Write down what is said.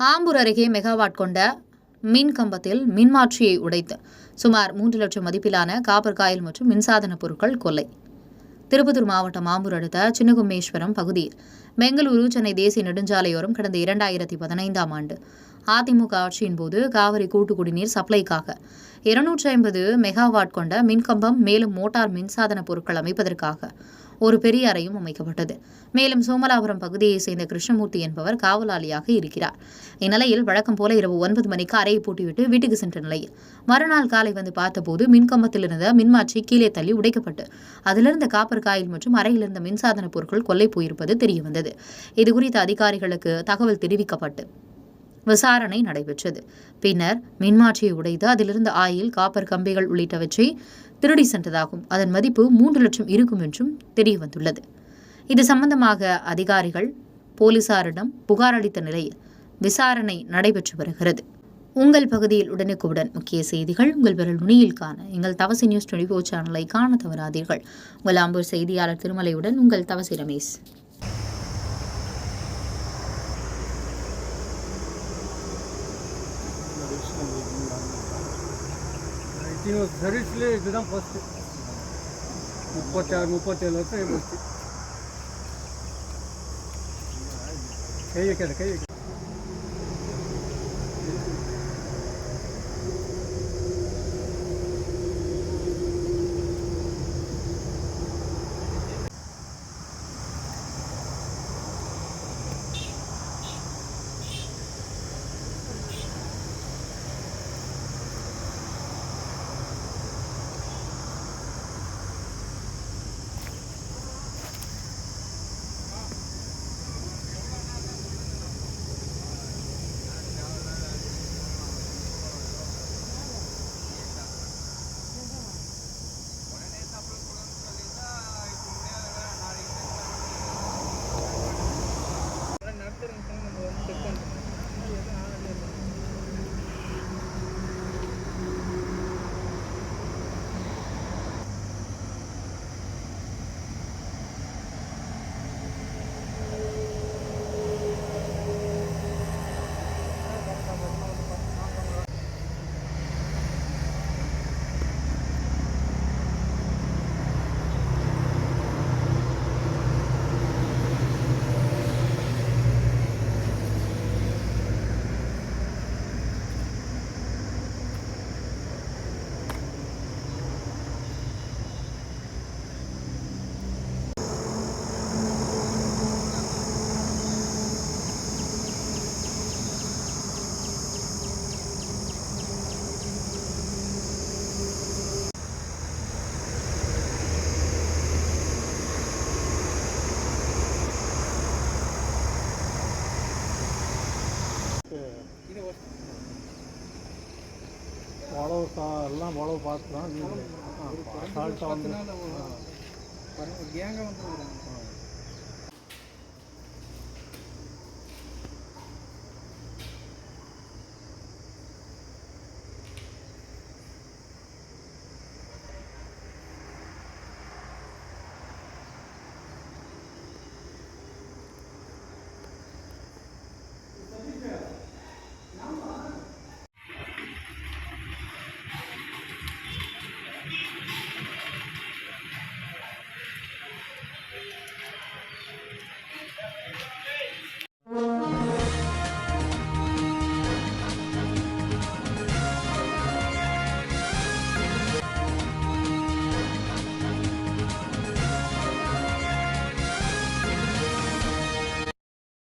ஆம்பூர் அருகே மெகாவாட் கொண்ட மின் கம்பத்தில் மின்மாற்றியை உடைத்து சுமார் 3 லட்சம் மதிப்பிலான காப்பர் காயில் மற்றும் மின்சாதன பொருட்கள் கொள்ளை. திருப்பத்தூர் மாவட்டம் ஆம்பூர் அடுத்த சின்னகும்மேஸ்வரம் பகுதியில் பெங்களூரு சென்னை தேசிய நெடுஞ்சாலையோரம் கடந்த 2015ஆம் ஆண்டு அதிமுக ஆட்சியின் போது காவிரி கூட்டு குடிநீர் சப்ளைக்காக 250 மெகாவாட் கொண்ட மின்கம்பம் மேலும் மோட்டார் மின்சாதன பொருட்கள் அமைப்பதற்காக ஒரு பெரிய அறையும் அமைக்கப்பட்டது. மேலும் சோமலாபுரம் பகுதியைச் சேர்ந்த கிருஷ்ணமூர்த்தி என்பவர் காவலாளியாக இருக்கிறார். இந்நிலையில் வழக்கம் போல இரவு 9 மணிக்கு அறையை பூட்டிவிட்டு வீட்டுக்கு சென்ற நிலையில் மறுநாள் காலை வந்து பார்த்தபோது மின்கம்பத்தில் இருந்த மின்மாற்றி கீழே தள்ளி உடைக்கப்பட்டு அதிலிருந்த காப்பர் காயில் மற்றும் அறையில் இருந்த மின்சாதன பொருட்கள் கொள்ளை போயிருப்பது தெரியவந்தது. இதுகுறித்து அதிகாரிகளுக்கு தகவல் தெரிவிக்கப்பட்டு விசாரணை நடைபெற்றது. பின்னர் மின்மாற்றியை உடைத்து அதிலிருந்த ஆயில், காப்பர் கம்பிகள் உள்ளிட்டவற்றை திருடி சென்றதாகவும் அதன் மதிப்பு 3 லட்சம் இருக்கும் என்றும் தெரியவந்துள்ளது. இது சம்பந்தமாக அதிகாரிகள் போலீசாரிடம் புகார் அளித்த நிலையில் விசாரணை நடைபெற்று வருகிறது. உங்கள் பகுதியில் உடனுக்குடன் முக்கிய செய்திகள் உங்கள் விரல் நுனியில் காண எங்கள் தவசி நியூஸ் 24 சேனலை காண தவறாதீர்கள். உங்கள் ஆம்பூர் செய்தியாளர் திருமலையுடன் உங்கள் தவசி ரமேஷ். சர்வீஸ்லேயே இதுதான் ஃபஸ்ட்டு 36-37 வருஷம் போச்சு. கை வைக்காத கை வைக்க எல்லாம் உழவு பார்த்துக்கலாம். சால்ட்டாக வந்து கேங்காக வந்து